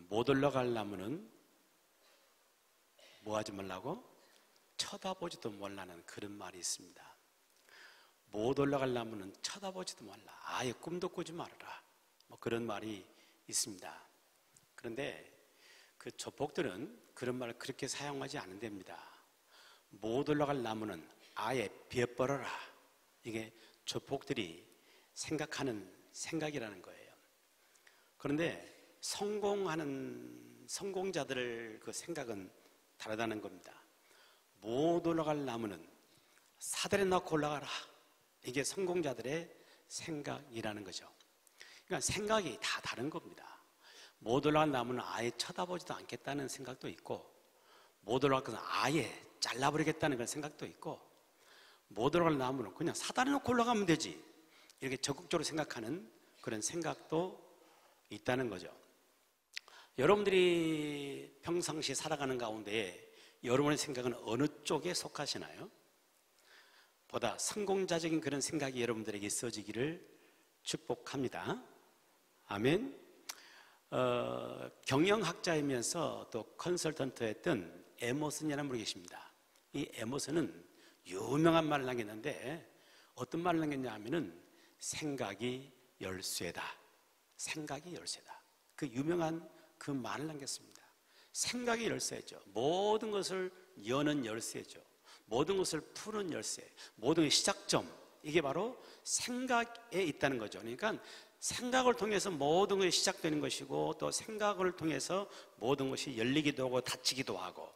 못 올라갈 나무는 뭐 하지 말라고? 쳐다보지도 말라는 그런 말이 있습니다. 못 올라갈 나무는 쳐다보지도 말라. 아예 꿈도 꾸지 말아라. 뭐 그런 말이 있습니다. 그런데 그 조폭들은 그런 말을 그렇게 사용하지 않는답니다. 못 올라갈 나무는 아예 베어버려라. 이게 조폭들이 생각하는 생각이라는 거예요. 그런데 성공자들의 그 생각은 다르다는 겁니다. 못 올라갈 나무는 사다리 놓고 올라가라. 이게 성공자들의 생각이라는 거죠. 그러니까 생각이 다 다른 겁니다. 못 올라갈 나무는 아예 쳐다보지도 않겠다는 생각도 있고, 못 올라갈 것은 아예 잘라버리겠다는 그런 생각도 있고, 못 올라갈 나무는 그냥 사다리 놓고 올라가면 되지, 이렇게 적극적으로 생각하는 그런 생각도 있다는 거죠. 여러분들이 평상시 살아가는 가운데 여러분의 생각은 어느 쪽에 속하시나요? 보다 성공자적인 그런 생각이 여러분들에게 있어지기를 축복합니다. 아멘. 경영학자이면서 또 컨설턴트였던 에머슨이라는 분이 계십니다. 이 에머슨은 유명한 말을 남겼는데 어떤 말을 남겼냐 하면은 생각이 열쇠다. 생각이 열쇠다. 그 유명한 그 말을 남겼습니다. 생각이 열쇠죠. 모든 것을 여는 열쇠죠. 모든 것을 푸는 열쇠, 모든 시작점, 이게 바로 생각에 있다는 거죠. 그러니까 생각을 통해서 모든 것이 시작되는 것이고, 또 생각을 통해서 모든 것이 열리기도 하고 닫히기도 하고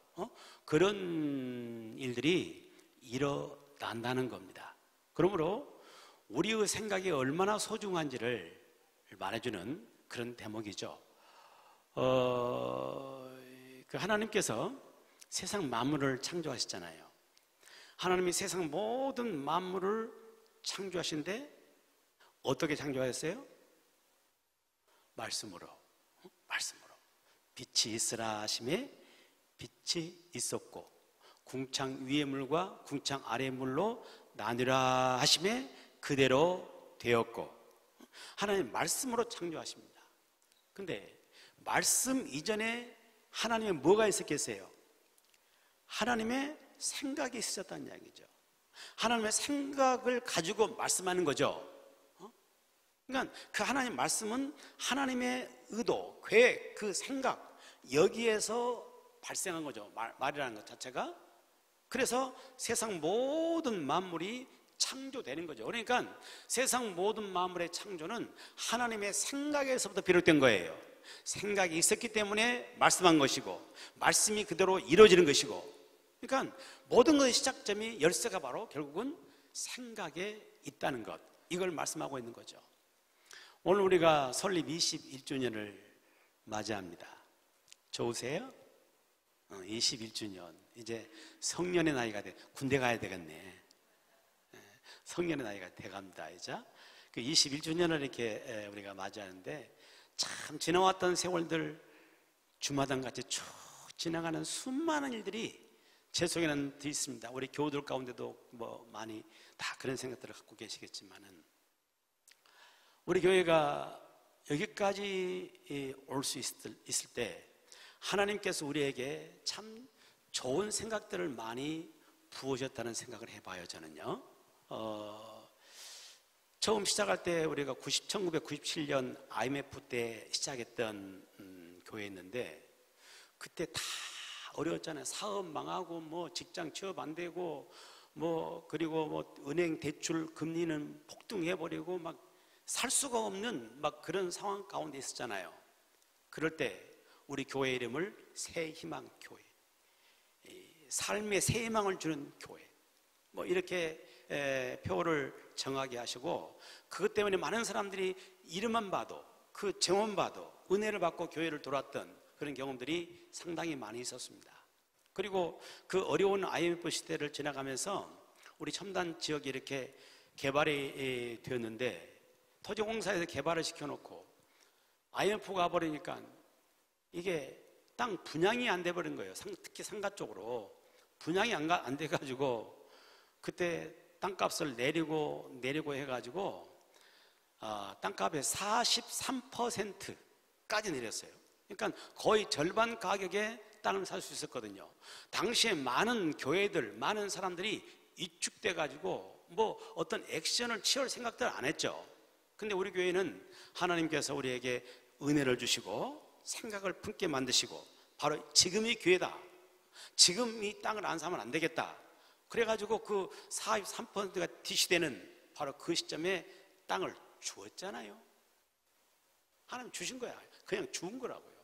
그런 일들이 일어난다는 겁니다. 그러므로 우리의 생각이 얼마나 소중한지를 말해주는 그런 대목이죠. 그 하나님께서 세상 만물을 창조하셨잖아요. 하나님이 세상 모든 만물을 창조하신데 어떻게 창조하셨어요? 말씀으로. 빛이 있으라 하심에 빛이 있었고, 궁창 위의 물과 궁창 아래의 물로 나뉘라 하심에 그대로 되었고. 하나님 말씀으로 창조하십니다. 근데 말씀 이전에 하나님의 뭐가 있었겠어요? 하나님의 생각이 있었다는 이야기죠. 하나님의 생각을 가지고 말씀하는 거죠. 그러니까 그 하나님 말씀은 하나님의 의도, 계획, 그 생각, 여기에서 발생한 거죠. 말이라는 것 자체가. 그래서 세상 모든 만물이 창조되는 거죠. 그러니까 세상 모든 만물의 창조는 하나님의 생각에서부터 비롯된 거예요. 생각이 있었기 때문에 말씀한 것이고, 말씀이 그대로 이루어지는 것이고, 그러니까 모든 것의 시작점이, 열쇠가 바로 결국은 생각에 있다는 것, 이걸 말씀하고 있는 거죠. 오늘 우리가 설립 21주년을 맞이합니다. 좋으세요? 21주년. 이제 성년의 나이가 군대 가야 되겠네. 성년의 나이가 돼갑니다. 이제 그 21주년을 이렇게 우리가 맞이하는데, 참 지나왔던 세월들 주마등같이 쭉 지나가는 수많은 일들이 제 속에는 더 있습니다. 우리 교우들 가운데도 뭐 많이 다 그런 생각들을 갖고 계시겠지만은, 우리 교회가 여기까지 올 수 있을 때 하나님께서 우리에게 참 좋은 생각들을 많이 부으셨다는 생각을 해봐요. 저는요, 처음 시작할 때 우리가 1997년 IMF 때 시작했던 교회였는데, 그때 다 어려웠잖아요. 사업 망하고, 뭐 직장 취업 안 되고, 뭐 그리고 뭐 은행 대출 금리는 폭등해버리고, 막 살 수가 없는 막 그런 상황 가운데 있었잖아요. 그럴 때 우리 교회 이름을 새희망 교회, 삶의 새 희망을 주는 교회, 뭐 이렇게 표를 정하게 하시고, 그것 때문에 많은 사람들이 이름만 봐도, 그 제목만 봐도 은혜를 받고 교회를 돌았던 그런 경험들이 상당히 많이 있었습니다. 그리고 그 어려운 IMF 시대를 지나가면서 우리 첨단 지역이 이렇게 개발이 되었는데, 토지공사에서 개발을 시켜놓고 IMF가 와버리니까 이게 땅 분양이 안 돼버린 거예요. 특히 상가 쪽으로 분양이 안 돼가지고, 그때 땅값을 내리고 해가지고 땅값의 43%까지 내렸어요. 그러니까 거의 절반 가격에 땅을 살 수 있었거든요. 당시에 많은 교회들, 많은 사람들이 이축돼 가지고 뭐 어떤 액션을 취할 생각들 안 했죠. 근데 우리 교회는 하나님께서 우리에게 은혜를 주시고 생각을 품게 만드시고, 바로 지금이 기회다, 지금 이 땅을 안 사면 안 되겠다, 그래가지고 그 43%가 디시되는 바로 그 시점에 땅을 주었잖아요. 하나님 주신 거야. 그냥 주은 거라고요.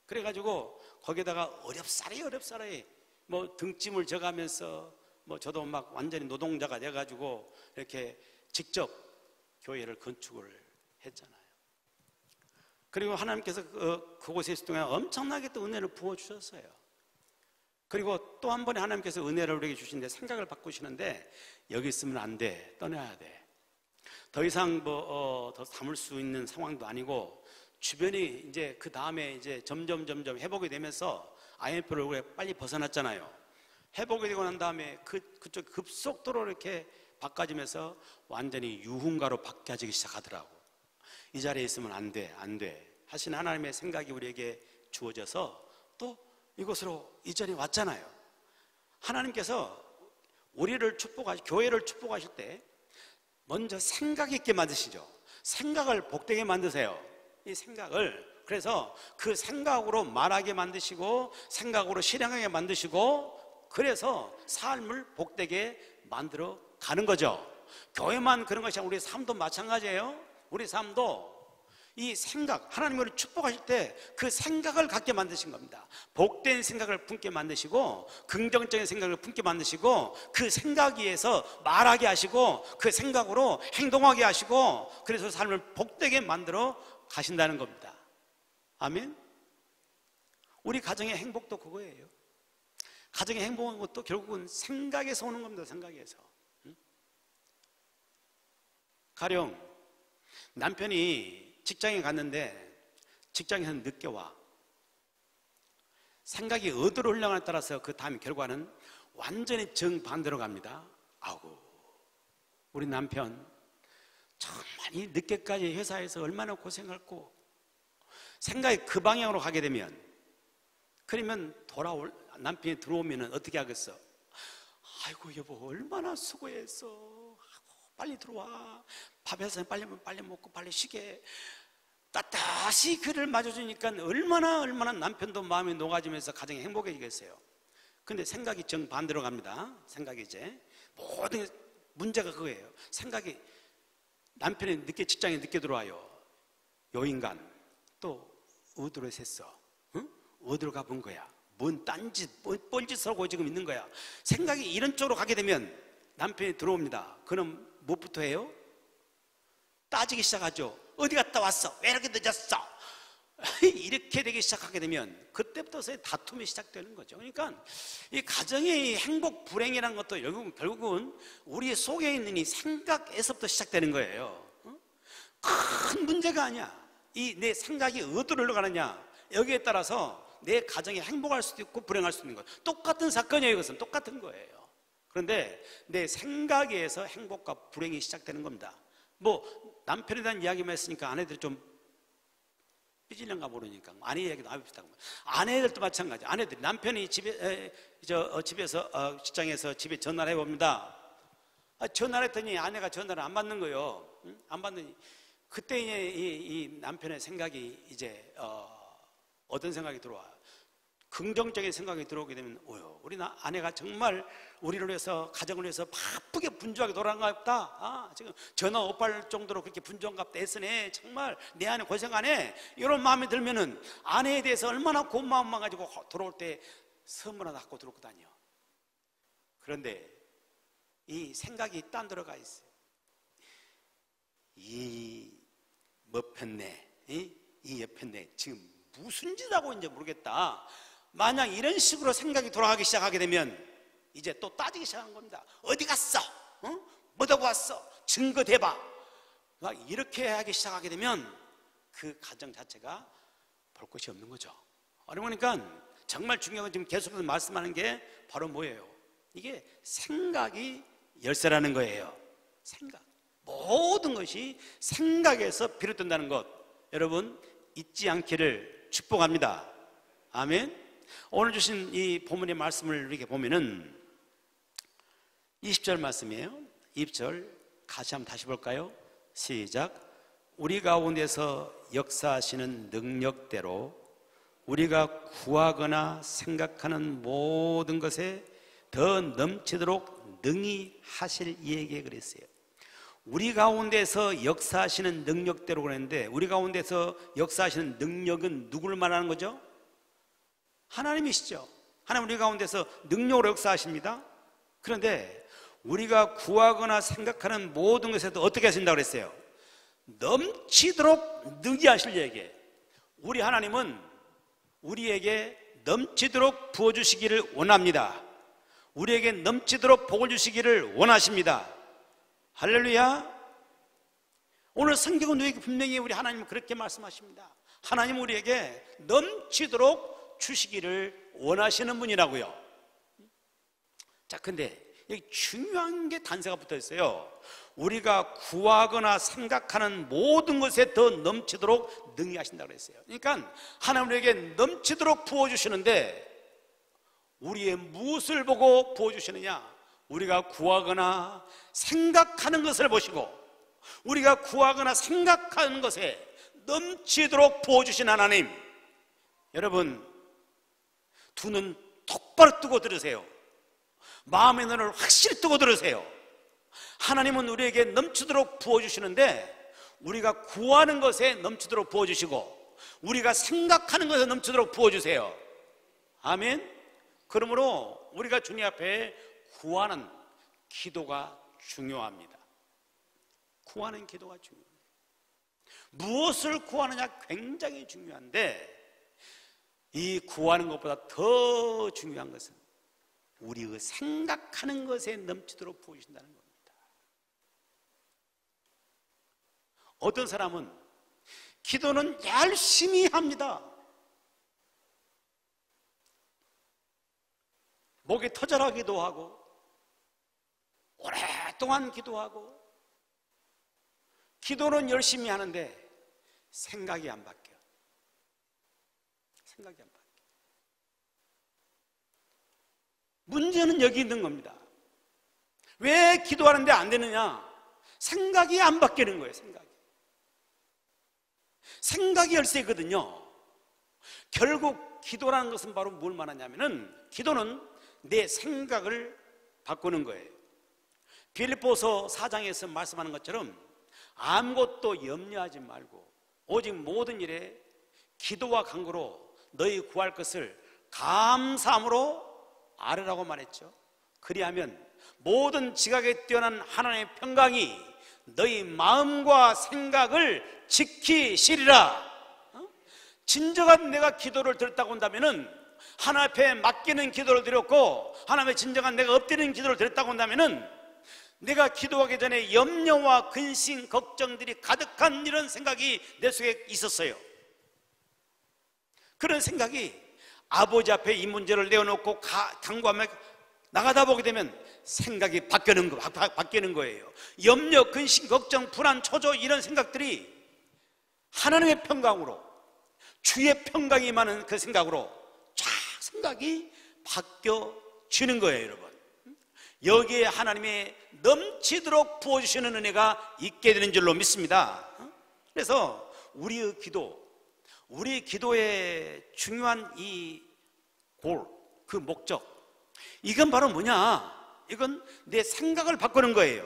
그래가지고 거기다가 어렵사리 뭐 등짐을 져가면서 뭐 저도 막 완전히 노동자가 돼가지고 이렇게 직접 교회를 건축을 했잖아요. 그리고 하나님께서 그곳에 있을 동안 엄청나게 또 은혜를 부어주셨어요. 그리고 또 한 번에 하나님께서 은혜를 우리에게 주시는데 생각을 바꾸시는데, 여기 있으면 안 돼, 떠나야 돼. 더 이상 더 담을 수 있는 상황도 아니고, 주변이 이제 그 다음에 이제 점점 회복이 되면서 IMF를 얼굴에 빨리 벗어났잖아요. 회복이 되고 난 다음에 그쪽 급속도로 이렇게 바꿔지면서 완전히 유흥가로 바뀌어지기 시작하더라고. 이 자리에 있으면 안 돼 하신 하나님의 생각이 우리에게 주어져서 또 이곳으로 이 자리에 왔잖아요. 하나님께서 우리를 교회를 축복하실 때 먼저 생각 있게 만드시죠. 생각을 복되게 만드세요. 이 생각을, 그래서 그 생각으로 말하게 만드시고 생각으로 실행하게 만드시고, 그래서 삶을 복되게 만들어 가는 거죠. 교회만 그런 것이 아니라 우리 삶도 마찬가지예요. 우리 삶도 이 생각, 하나님이 우리를 축복하실 때 그 생각을 갖게 만드신 겁니다. 복된 생각을 품게 만드시고, 긍정적인 생각을 품게 만드시고, 그 생각 위에서 말하게 하시고, 그 생각으로 행동하게 하시고, 그래서 삶을 복되게 만들어 가신다는 겁니다. 아멘. 우리 가정의 행복도 그거예요. 가정의 행복한 것도 결국은 생각에서 오는 겁니다. 생각에서. 가령 남편이 직장에 갔는데 직장에서 늦게 와. 생각이 어디로 흘러가냐에 따라서 그 다음 결과는 완전히 정반대로 갑니다. 아이고, 우리 남편 정말 이 늦게까지 회사에서 얼마나 고생했고, 생각이 그 방향으로 가게 되면, 그러면 남편이 들어오면 어떻게 하겠어? 아이고 여보, 얼마나 수고했어. 빨리 들어와. 밥해서 빨리 먹고 빨리 쉬게. 따뜻이 그를 맞아주니까 얼마나 남편도 마음이 녹아지면서 가정이 행복해지겠어요. 근데 생각이 정반대로 갑니다. 생각이 이제 모든 문제가 그거예요. 생각이, 남편이 직장에 늦게 들어와요. 요 인간 또 어디로 샜어? 응? 어디로 가본 거야? 뭔 딴짓, 뻘짓을 하고 지금 있는 거야. 생각이 이런 쪽으로 가게 되면 남편이 들어옵니다. 그럼 무엇부터 해요? 따지기 시작하죠. 어디 갔다 왔어? 왜 이렇게 늦었어? 이렇게 되기 시작하게 되면 그때부터 다툼이 시작되는 거죠. 그러니까 이 가정의 행복 불행이라는 것도 결국은 우리 속에 있는 이 생각에서부터 시작되는 거예요. 큰 문제가 아니야. 이 내 생각이 어디로 흘러가느냐, 여기에 따라서 내 가정이 행복할 수도 있고 불행할 수도 있는 거예요. 똑같은 사건이에요. 이것은 똑같은 거예요. 그런데 내 생각에서 행복과 불행이 시작되는 겁니다. 뭐 남편에 대한 이야기만 했으니까 아내들이 좀 삐질런가 모르니까 아내 이야기도 비슷하고, 아내들도 마찬가지. 아내들이, 남편이 집에서 직장에서 집에 전화를 해봅니다. 전화를 했더니 아내가 전화를 안 받는 거예요. 안 받더니 그때 이 남편의 생각이 이제 어떤 생각이 들어와요? 긍정적인 생각이 들어오게 되면, 우리 아내가 정말 우리를 위해서, 가정을 위해서 바쁘게 분주하게 돌아간가 보다. 지금 전화 못 받을 정도로 그렇게 분주한가 보다. 애쓰네. 정말 내 아내 고생하네. 이런 마음이 들면은 아내에 대해서 얼마나 고마움만 가지고 들어올 때 선물 하나 갖고 들어오고 다녀. 그런데 이 생각이 딴 데로 가 있어요. 이 옆했네. 지금 무슨 짓 하고 있는지 모르겠다. 만약 이런 식으로 생각이 돌아가기 시작하게 되면 이제 또 따지기 시작한 겁니다. 어디 갔어? 뭐 하고 왔어? 증거 대봐. 막 이렇게 하기 시작하게 되면 그 가정 자체가 볼 것이 없는 거죠. 그러니까 정말 중요한 건 지금 계속해서 말씀하는 게 바로 뭐예요? 이게 생각이 열쇠라는 거예요. 생각. 모든 것이 생각에서 비롯된다는 것, 여러분 잊지 않기를 축복합니다. 아멘. 오늘 주신 이 본문의 말씀을 이렇게 보면은 20절 말씀이에요. 20절 같이 한번 다시 볼까요? 시작. 우리 가운데서 역사하시는 능력대로 우리가 구하거나 생각하는 모든 것에 더 넘치도록 능히 하실 이에게 그랬어요. 우리 가운데서 역사하시는 능력대로 그랬는데, 우리 가운데서 역사하시는 능력은 누구를 말하는 거죠? 하나님이시죠. 하나님 우리 가운데서 능력으로 역사하십니다. 그런데 우리가 구하거나 생각하는 모든 것에도 어떻게 하신다고 그랬어요? 넘치도록 능히 하실 이에게. 우리 하나님은 우리에게 넘치도록 부어주시기를 원합니다. 우리에게 넘치도록 복을 주시기를 원하십니다. 할렐루야. 오늘 성경은 우리에게 분명히 우리 하나님은 그렇게 말씀하십니다. 하나님은 우리에게 넘치도록 주시기를 원하시는 분이라고요. 자, 근데 여기 중요한 게 단서가 붙어 있어요. 우리가 구하거나 생각하는 모든 것에 더 넘치도록 능히 하신다고 그랬어요. 그러니까 하나님 우리에게 넘치도록 부어주시는데, 우리의 무엇을 보고 부어주시느냐? 우리가 구하거나 생각하는 것을 보시고, 우리가 구하거나 생각하는 것에 넘치도록 부어주신 하나님. 여러분, 두 눈 똑바로 뜨고 들으세요. 마음의 눈을 확실히 뜨고 들으세요. 하나님은 우리에게 넘치도록 부어주시는데, 우리가 구하는 것에 넘치도록 부어주시고, 우리가 생각하는 것에 넘치도록 부어주세요. 아멘. 그러므로 우리가 주님 앞에 구하는 기도가 중요합니다. 구하는 기도가 중요합니다. 무엇을 구하느냐 굉장히 중요한데, 이 구하는 것보다 더 중요한 것은 우리의 생각하는 것에 넘치도록 부어주신다는 겁니다. 어떤 사람은 기도는 열심히 합니다. 목이 터져라 기도하고, 오랫동안 기도하고, 기도는 열심히 하는데 생각이 안 바뀌어. 생각이 안 바뀌어. 문제는 여기 있는 겁니다. 왜 기도하는데 안 되느냐? 생각이 안 바뀌는 거예요. 생각이 열쇠거든요. 결국 기도라는 것은 바로 뭘 말하냐면은, 기도는 내 생각을 바꾸는 거예요. 빌립보서 4장에서 말씀하는 것처럼 아무것도 염려하지 말고 오직 모든 일에 기도와 간구로 너희 구할 것을 감사함으로 아뢰라고 말했죠. 그리하면 모든 지각에 뛰어난 하나님의 평강이 너희 마음과 생각을 지키시리라. 진정한 내가 기도를 드렸다고 한다면은, 하나님 앞에 맡기는 기도를 드렸고, 하나님의 진정한 내가 엎드리는 기도를 드렸다고 한다면은, 내가 기도하기 전에 염려와 근심, 걱정들이 가득한 이런 생각이 내 속에 있었어요. 그런 생각이 아버지 앞에 이 문제를 내어놓고 간구하며 나가다 보게 되면 생각이 바뀌는 거예요. 염려, 근심, 걱정, 불안, 초조, 이런 생각들이 하나님의 평강으로, 주의 평강이 많은 그 생각으로 쫙 생각이 바뀌어지는 거예요, 여러분. 여기에 하나님의 넘치도록 부어주시는 은혜가 있게 되는 줄로 믿습니다. 그래서 우리의 기도, 우리 기도의 중요한 이 그 목적, 이건 바로 뭐냐? 이건 내 생각을 바꾸는 거예요.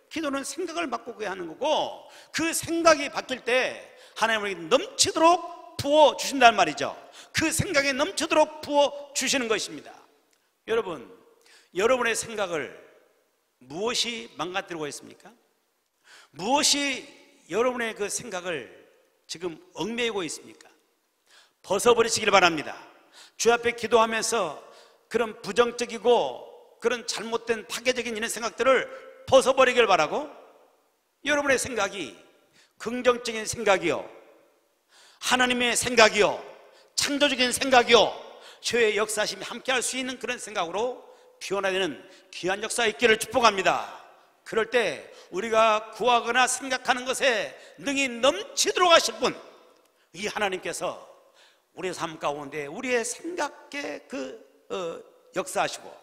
기도는 생각을 바꾸게 하는 거고, 그 생각이 바뀔 때 하나님이 넘치도록 부어주신다는 말이죠. 그 생각에 넘치도록 부어주시는 것입니다. 여러분, 여러분의 생각을 무엇이 망가뜨리고 있습니까? 무엇이 여러분의 그 생각을 지금 얽매이고 있습니까? 벗어버리시길 바랍니다. 주 앞에 기도하면서 그런 부정적이고 그런 잘못된 파괴적인 이런 생각들을 벗어버리길 바라고, 여러분의 생각이 긍정적인 생각이요, 하나님의 생각이요, 창조적인 생각이요, 주의 역사심이 함께할 수 있는 그런 생각으로 변화되는 귀한 역사 있기를 축복합니다. 그럴 때 우리가 구하거나 생각하는 것에 능히 넘치도록 하실 분, 이 하나님께서 우리의 삶 가운데 우리의 생각에 역사하시고,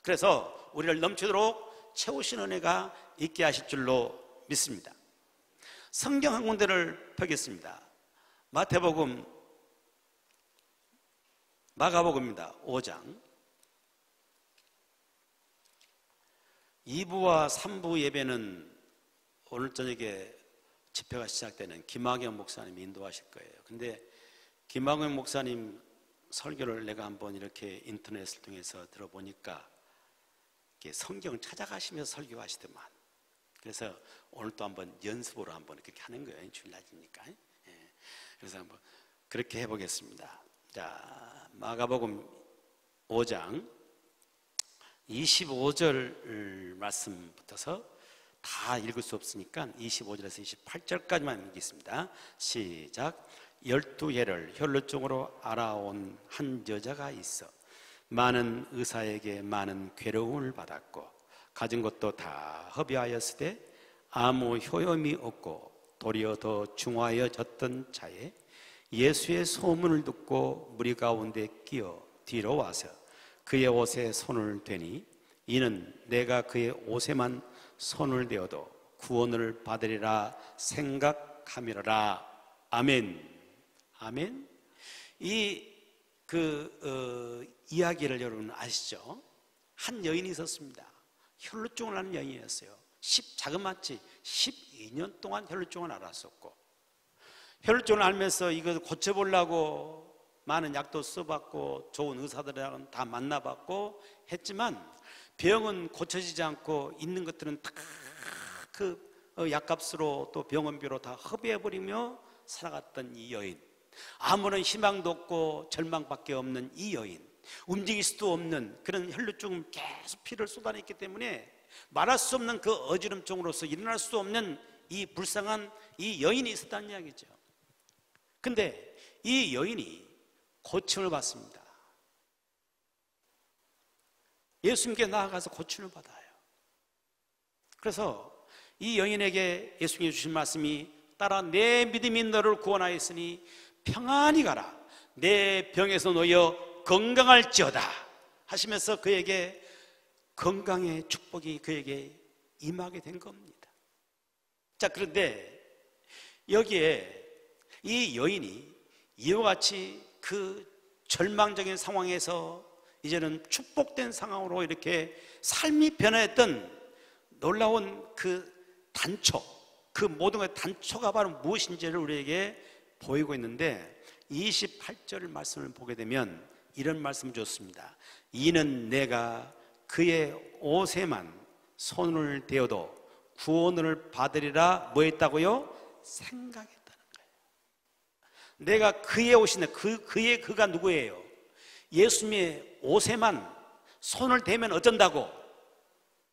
그래서 우리를 넘치도록 채우신 은혜가 있게 하실 줄로 믿습니다. 성경 한 군데를 펴겠습니다. 마가복음입니다. 5장 2부와 3부 예배는 오늘 저녁에 집회가 시작되는 김학영 목사님이 인도하실 거예요. 근데 김학영 목사님 설교를 내가 한번 이렇게 인터넷을 통해서 들어보니까 성경 찾아가시면서 설교하시더만. 그래서 오늘 또 한번 연습으로 한번 이렇게 하는 거예요. 주일날이니까. 그래서 한번 그렇게 해보겠습니다. 자, 마가복음 5장 25절 말씀부터서 다 읽을 수 없으니까 25절에서 28절까지만 읽겠습니다. 시작. 12해를 혈루증으로 알아온 한 여자가 있어 많은 의사에게 많은 괴로움을 받았고 가진 것도 다 허비하였으되 아무 효험이 없고 도리어 더 중하여졌던 자에 예수의 소문을 듣고 무리 가운데 끼어 뒤로 와서 그의 옷에 손을 대니 이는 내가 그의 옷에만 손을 대어도 구원을 받으리라 생각함이라. 아멘. 아멘. 이야기를 여러분 아시죠? 한 여인이 있었습니다. 혈루증을 앓는 여인이었어요. 자그마치 12년 동안 혈루증을 앓았었고, 혈루증을 앓면서 이걸 고쳐보려고 많은 약도 써봤고 좋은 의사들이랑 다 만나봤고 했지만 병은 고쳐지지 않고 있는 것들은 다 약값으로 또 병원비로 다 허비해버리며 살아갔던 이 여인, 아무런 희망도 없고 절망밖에 없는 이 여인, 움직일 수도 없는 그런 혈루증 계속 피를 쏟아냈기 때문에 말할 수 없는 그 어지럼증으로서 일어날 수 없는 이 불쌍한 이 여인이 있었다는 이야기죠. 근데 이 여인이 고침을 받습니다. 예수님께 나아가서 고침을 받아요. 그래서 이 여인에게 예수님이 주신 말씀이 따라 내 믿음이 너를 구원하였으니 평안히 가라, 내 병에서 놓여 건강할지어다 하시면서 그에게 건강의 축복이 그에게 임하게 된 겁니다. 자, 그런데 여기에 이 여인이 이와 같이 그 절망적인 상황에서 이제는 축복된 상황으로 이렇게 삶이 변화했던 놀라운 그 단초, 그 모든 것의 단초가 바로 무엇인지를 우리에게 보이고 있는데 28절 말씀을 보게 되면 이런 말씀을 줬습니다. 이는 내가 그의 옷에만 손을 대어도 구원을 받으리라 뭐 했다고요? 생각했다는 거예요. 내가 그의 옷인데 그가 누구예요? 예수님의 옷에만 손을 대면 어쩐다고?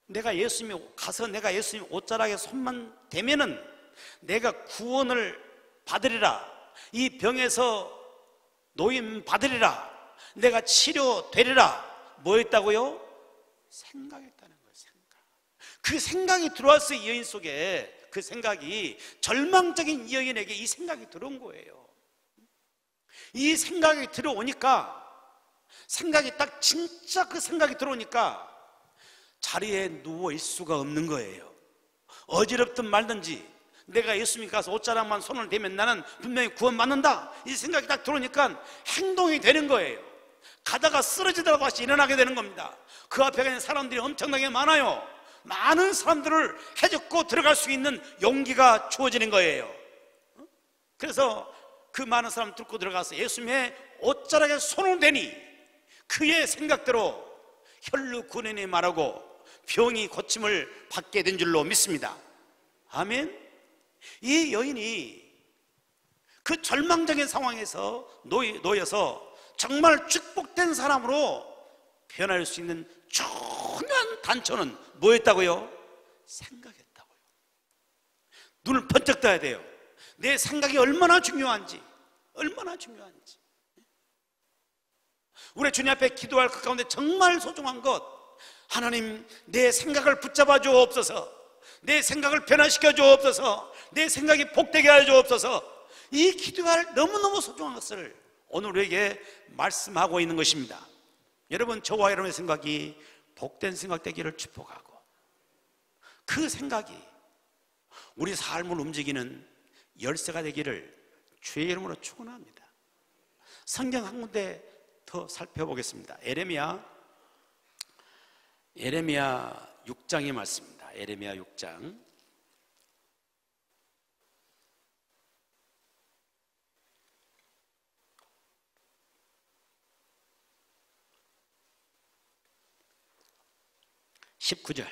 내가 예수님이 가서 내가 예수님 옷자락에 손만 대면은 내가 구원을 받으리라, 이 병에서 노임 받으리라, 내가 치료되리라 뭐 했다고요? 생각했다는 거예요. 그 생각이 들어왔어요. 이 여인 속에 그 생각이, 절망적인 이 여인에게 이 생각이 들어온 거예요. 이 생각이 들어오니까, 생각이 딱 진짜 그 생각이 들어오니까 자리에 누워 있을 수가 없는 거예요. 어지럽든 말든지 내가 예수님 가서 옷자락만 손을 대면 나는 분명히 구원받는다, 이 생각이 딱 들어오니까 행동이 되는 거예요. 가다가 쓰러지다가 다시 일어나게 되는 겁니다. 그 앞에 있는 사람들이 엄청나게 많아요. 많은 사람들을 해적고 들어갈 수 있는 용기가 주어지는 거예요. 그래서 그 많은 사람 뚫고 들어가서 예수님의 옷자락에 손을 대니 그의 생각대로 혈루군인이 말하고 병이 고침을 받게 된 줄로 믿습니다. 아멘. 이 여인이 그 절망적인 상황에서 놓여서 정말 축복된 사람으로 변할 수 있는 중요한 단초는 뭐였다고요? 생각했다고요. 눈을 번쩍 떠야 돼요. 내 생각이 얼마나 중요한지, 얼마나 중요한지. 우리 주님 앞에 기도할 것 가운데 정말 소중한 것, 하나님 내 생각을 붙잡아 주옵소서, 내 생각을 변화시켜 주옵소서, 내 생각이 복되게 하여 주옵소서, 이 기도할 너무너무 소중한 것을 오늘 우리에게 말씀하고 있는 것입니다. 여러분, 저와 여러분의 생각이 복된 생각 되기를 축복하고, 그 생각이 우리 삶을 움직이는 열쇠가 되기를 주의 이름으로 축원합니다. 성경 한 군데 더 살펴보겠습니다. 에레미야 6장의 말씀입니다. 에레미야 6장 19절,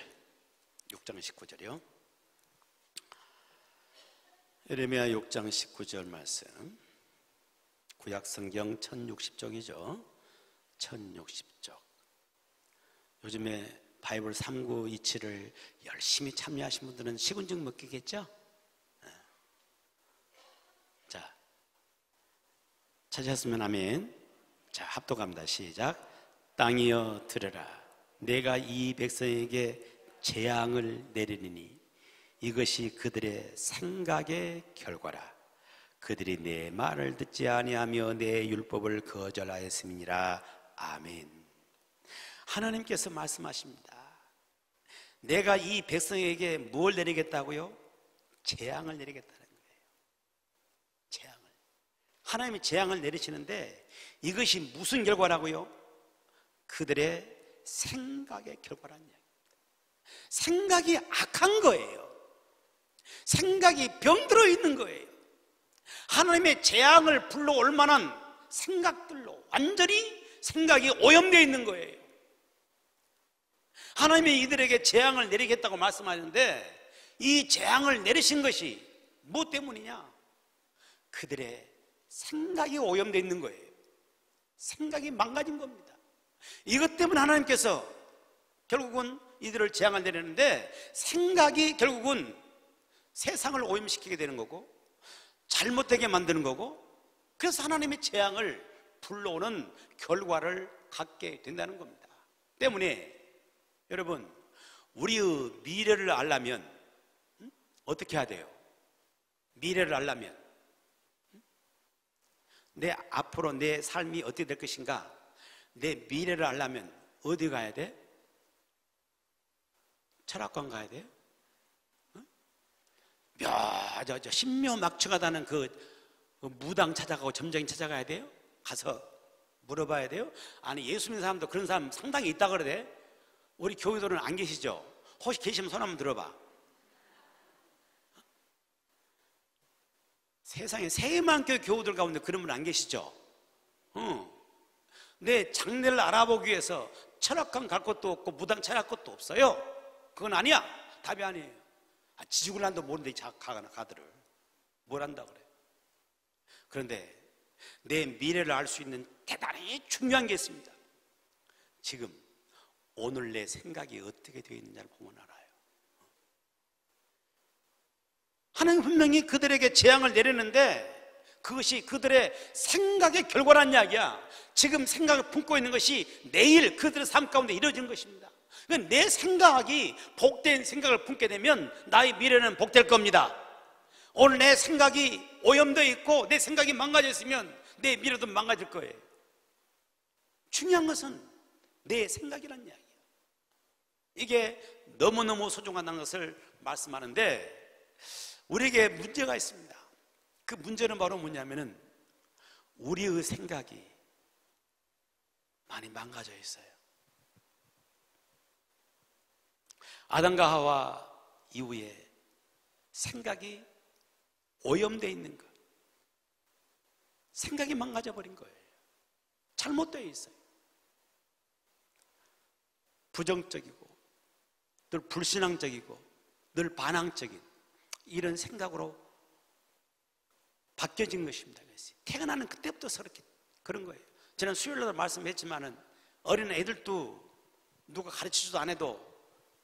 6장 19절이요. 에레미야 6장 19절 말씀. 구약성경 1060쪽이죠. 1060쪽. 요즘에 바이블 3927을 열심히 참여하신 분들은 식은죽 먹기겠죠? 자, 찾으셨으면 아멘. 자, 합독합니다. 시작. 땅이여 들으라. 내가 이 백성에게 재앙을 내리니 이것이 그들의 생각의 결과라. 그들이 내 말을 듣지 아니하며 내 율법을 거절하였음이니라. 아멘. 하나님께서 말씀하십니다. 내가 이 백성에게 뭘 내리겠다고요? 재앙을 내리겠다는 거예요. 재앙을. 하나님이 재앙을 내리시는데 이것이 무슨 결과라고요? 그들의 생각의 결과라는 이야기입니다. 생각이 악한 거예요. 생각이 병들어 있는 거예요. 하나님의 재앙을 불러올 만한 생각들로 완전히 생각이 오염되어 있는 거예요. 하나님이 이들에게 재앙을 내리겠다고 말씀하는데 이 재앙을 내리신 것이 무엇 때문이냐? 그들의 생각이 오염되어 있는 거예요. 생각이 망가진 겁니다. 이것 때문에 하나님께서 결국은 이들을 재앙을 내리는데 생각이 결국은 세상을 오염시키게 되는 거고 잘못되게 만드는 거고, 그래서 하나님의 재앙을 불러오는 결과를 갖게 된다는 겁니다. 때문에 여러분, 우리의 미래를 알려면 어떻게 해야 돼요? 미래를 알려면 내 앞으로 내 삶이 어떻게 될 것인가, 내 미래를 알려면 어디 가야 돼? 철학관 가야 돼요? 신묘막측하다는 그 무당 찾아가고 점쟁이 찾아가야 돼요? 가서 물어봐야 돼요? 아니, 예수 믿는 사람도 그런 사람 상당히 있다 그러대. 우리 교회들은 안 계시죠? 혹시 계시면 손 한번 들어봐. 세상에 세만교회 교우들 가운데 그런 분 안 계시죠? 내 장래를 알아보기 위해서 철학관 갈 것도 없고 무당 찾아갈 것도 없어요. 그건 아니야. 답이 아니에요. 지지군란도 모르는데 가들을 뭘 한다 그래. 그런데 내 미래를 알 수 있는 대단히 중요한 게 있습니다. 지금 오늘 내 생각이 어떻게 되어 있느냐를 보면 알아요. 하나님 분명히 그들에게 재앙을 내렸는데 그것이 그들의 생각의 결과란 이야기야. 지금 생각을 품고 있는 것이 내일 그들의 삶 가운데 이루어지는 것입니다. 내 생각이 복된 생각을 품게 되면 나의 미래는 복될 겁니다. 오늘 내 생각이 오염되어 있고 내 생각이 망가져 있으면 내 미래도 망가질 거예요. 중요한 것은 내 생각이란 이야기예요. 이게 너무너무 소중하다는 것을 말씀하는데 우리에게 문제가 있습니다. 그 문제는 바로 뭐냐면은 우리의 생각이 많이 망가져 있어요. 아담과 하와 이후에 생각이 오염되어 있는 것, 생각이 망가져 버린 거예요. 잘못되어 있어요. 부정적이고 늘 불신앙적이고 늘 반항적인 이런 생각으로 바뀌어진 것입니다. 태어나는 그때부터 그렇게 그런 거예요. 저는 수요일날 말씀했지만은 어린 애들도 누가 가르치지도 안 해도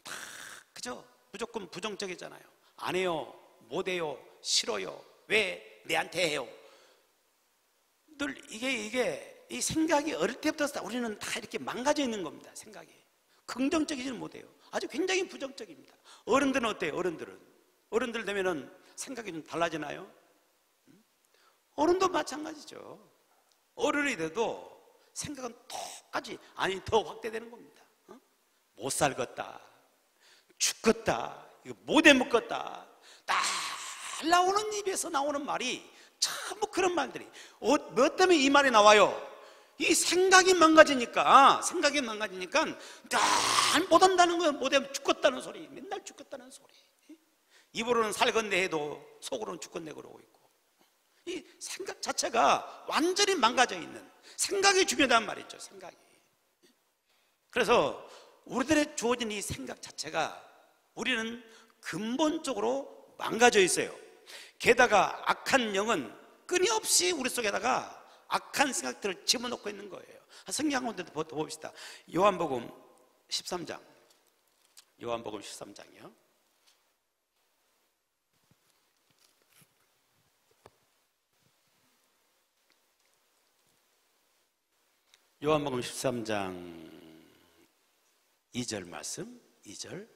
다 그죠? 무조건 부정적이잖아요. 안 해요, 못 해요, 싫어요, 왜 내한테 해요? 늘 이게 이 생각이 어릴 때부터 우리는 다 이렇게 망가져 있는 겁니다. 생각이 긍정적이지는 못해요. 아주 굉장히 부정적입니다. 어른들은 어때요? 어른들 되면은 생각이 좀 달라지나요? 어른도 마찬가지죠. 어른이 돼도 생각은 똑같이, 아니 더 확대되는 겁니다. 못 살겠다, 죽겠다, 이거 못해 먹겠다, 딱 나오는 입에서 나오는 말이 전부 그런 말들이. 뭐 때문에 이 말이 나와요? 이 생각이 망가지니까. 날 못한다는 거예요. 못하면 죽겠다는 소리, 맨날 죽겠다는 소리. 입으로는 살건네 해도 속으로는 죽겠네 그러고 있고, 이 생각 자체가 완전히 망가져 있는, 생각이 중요하단 말이죠. 생각이. 그래서 우리들의 주어진 이 생각 자체가 우리는 근본적으로 망가져 있어요. 게다가 악한 영은 끊임없이 우리 속에다가 악한 생각들을 집어넣고 있는 거예요. 성경 한 군데 더 봅시다. 요한복음 13장. 요한복음 13장이요. 요한복음 13장 2절 말씀. 2절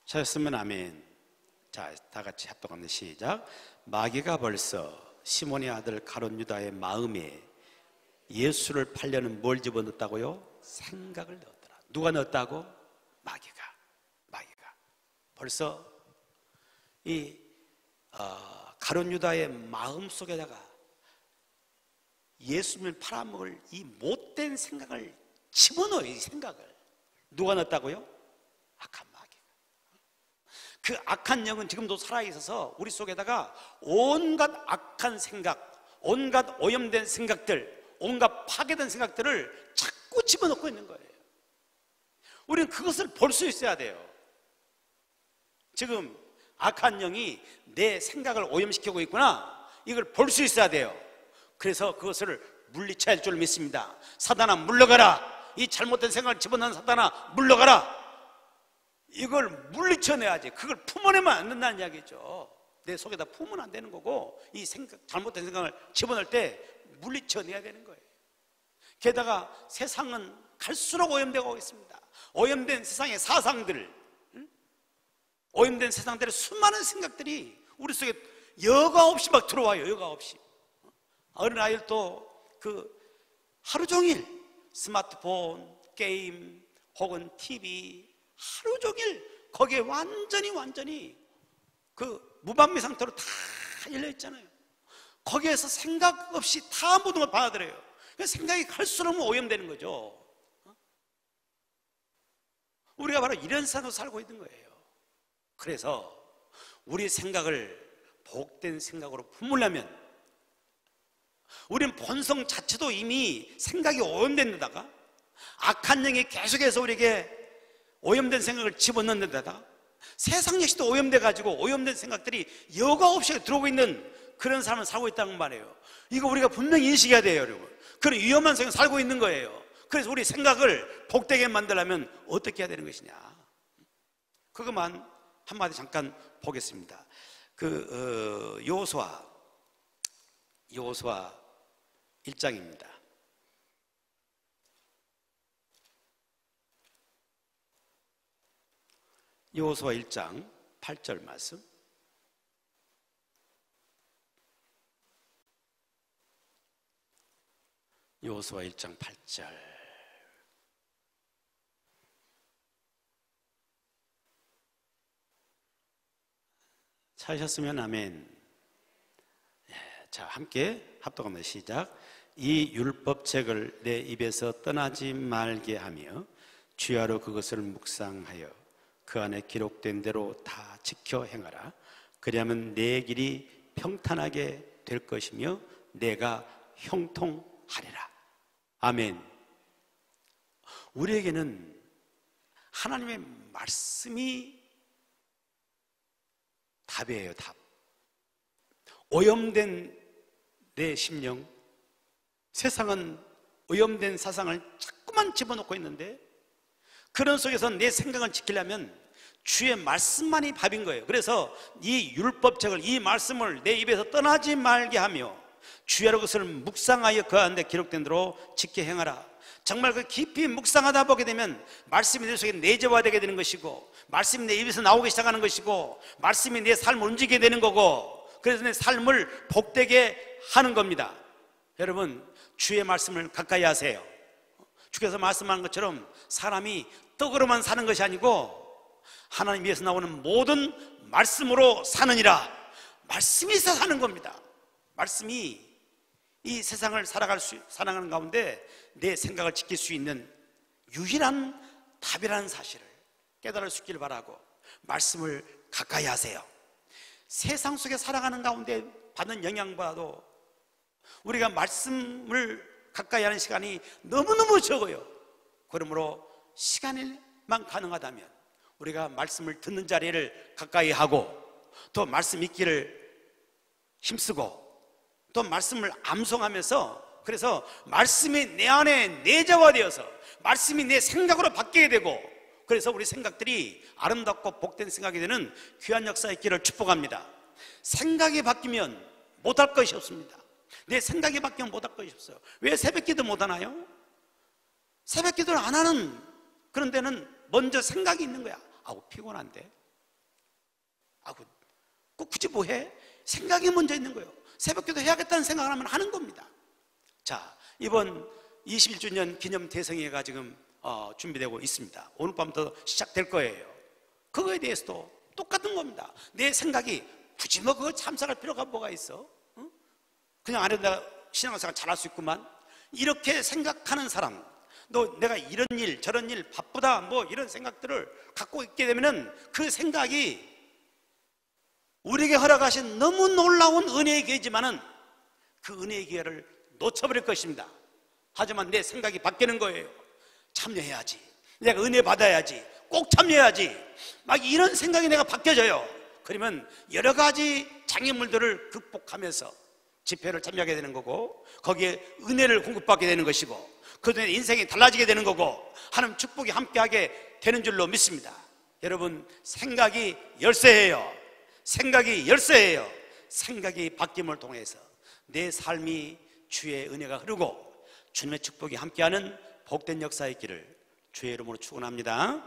찾았으면 아멘. 자, 다 같이 합독합니다. 시작. 마귀가 벌써 시몬의 아들 가룟 유다의 마음에 예수를 팔려는 뭘 집어넣었다고요? 생각을 넣었더라. 누가 넣었다고? 마귀가 벌써 이 가룟 유다의 마음 속에다가 예수님을 팔아먹을 이 못된 생각을 집어넣어요. 이 생각을 누가 넣었다고요? 악한 마귀가. 그 악한 영은 지금도 살아있어서 우리 속에다가 온갖 악한 생각, 온갖 오염된 생각들, 온갖 파괴된 생각들을 자꾸 집어넣고 있는 거예요. 우리는 그것을 볼 수 있어야 돼요. 지금 악한 영이 내 생각을 오염시키고 있구나, 이걸 볼 수 있어야 돼요. 그래서 그것을 물리쳐야 할 줄 믿습니다. 사단아 물러가라, 이 잘못된 생각을 집어넣은 사단아 물러가라. 이걸 물리쳐내야지. 그걸 품어내면 안 된다는 이야기죠. 내 속에다 품으면 안 되는 거고, 이 잘못된 생각을 집어넣을 때 물리쳐내야 되는 거예요. 게다가 세상은 갈수록 오염되고 있습니다. 오염된 세상의 사상들, 오염된 세상들의 수많은 생각들이 우리 속에 여과 없이 막 들어와요. 여과 없이. 어린 아이들도 하루 종일 스마트폰, 게임 혹은 TV 하루 종일 거기에 완전히 무방비 상태로 다 열려 있잖아요. 거기에서 생각 없이 다 모든 걸 받아들여요. 생각이 갈수록 오염되는 거죠. 우리가 바로 이런 세상으로 살고 있는 거예요. 그래서 우리 생각을 복된 생각으로 품으려면 우리는 본성 자체도 이미 생각이 오염된 데다가 악한 영이 계속해서 우리에게 오염된 생각을 집어넣는 데다가 세상 역시도 오염돼 가지고 오염된 생각들이 여과 없이 들어오고 있는 그런 삶을 살고 있다는 말이에요. 이거 우리가 분명히 인식해야 돼요, 여러분. 그런 위험한 생각을 살고 있는 거예요. 그래서 우리 생각을 복되게 만들려면 어떻게 해야 되는 것이냐, 그것만 한마디 잠깐 보겠습니다. 여호수아 1장입니다. 여호수아 1장 8절 말씀. 여호수아 1장 8절. 찾으셨으면 아멘. 자, 함께 합독합니다. 시작. 이 율법책을 내 입에서 떠나지 말게 하며 주야로 그것을 묵상하여 그 안에 기록된 대로 다 지켜 행하라. 그리하면 내 길이 평탄하게 될 것이며 내가 형통하리라. 아멘. 우리에게는 하나님의 말씀이 답이에요. 답. 오염된 내 심령, 세상은 오염된 사상을 자꾸만 집어넣고 있는데 그런 속에서 내 생각을 지키려면 주의 말씀만이 답인 거예요. 그래서 이 율법책을, 이 말씀을 내 입에서 떠나지 말게 하며 주야로 그것을 묵상하여 그 안에 기록된 대로 지켜 행하라. 정말 그 깊이 묵상하다 보게 되면 말씀이 내 속에 내재화되게 되는 것이고, 말씀이 내 입에서 나오기 시작하는 것이고, 말씀이 내 삶을 움직이게 되는 거고, 그래서 내 삶을 복되게 하는 겁니다. 여러분, 주의 말씀을 가까이 하세요. 주께서 말씀한 것처럼 사람이 떡으로만 사는 것이 아니고 하나님 위에서 나오는 모든 말씀으로 사느니라. 말씀이 있어 사는 겁니다. 말씀이 이 세상을 살아가는 가운데 내 생각을 지킬 수 있는 유일한 답이라는 사실을 깨달을 수 있기를 바라고, 말씀을 가까이 하세요. 세상 속에 살아가는 가운데 받는 영향보다도 우리가 말씀을 가까이 하는 시간이 너무너무 적어요. 그러므로 시간만 가능하다면 우리가 말씀을 듣는 자리를 가까이 하고, 또 말씀 읽기를 힘쓰고, 또 말씀을 암송하면서, 그래서 말씀이 내 안에 내재화되어서 말씀이 내 생각으로 바뀌게 되고, 그래서 우리 생각들이 아름답고 복된 생각이 되는 귀한 역사의 길을 축복합니다. 생각이 바뀌면 못할 것이 없습니다. 내 생각이 바뀌면 못할 것이 없어요. 왜 새벽기도 못하나요? 새벽기도를 안 하는 그런 데는 먼저 생각이 있는 거야. 아우, 피곤한데, 아우, 꼭 굳이 뭐 해? 생각이 먼저 있는 거예요. 새벽기도 해야겠다는 생각을 하면 하는 겁니다. 자, 이번 21주년 기념 대성회가 지금 준비되고 있습니다. 오늘 밤부터 시작될 거예요. 그거에 대해서도 똑같은 겁니다. 내 생각이 굳이 뭐 그거 참석할 필요가 뭐가 있어? 응? 그냥 안 해도 내가 신앙생활 잘할 수 있구만. 이렇게 생각하는 사람, 너 내가 이런 일 저런 일 바쁘다 뭐 이런 생각들을 갖고 있게 되면은 그 생각이 우리에게 허락하신 너무 놀라운 은혜의 기회지만은 그 은혜의 기회를 놓쳐버릴 것입니다. 하지만 내 생각이 바뀌는 거예요. 참여해야지, 내가 은혜 받아야지, 꼭 참여해야지, 막 이런 생각이 내가 바뀌어져요. 그러면 여러 가지 장애물들을 극복하면서 집회를 참여하게 되는 거고, 거기에 은혜를 공급받게 되는 것이고, 그들의 인생이 달라지게 되는 거고, 하나님 축복이 함께하게 되는 줄로 믿습니다. 여러분, 생각이 열쇠예요. 생각이 열쇠예요. 생각이 바뀜을 통해서 내 삶이 주의 은혜가 흐르고 주님의 축복이 함께하는 복된 역사의 길을 주의 이름으로 축원합니다.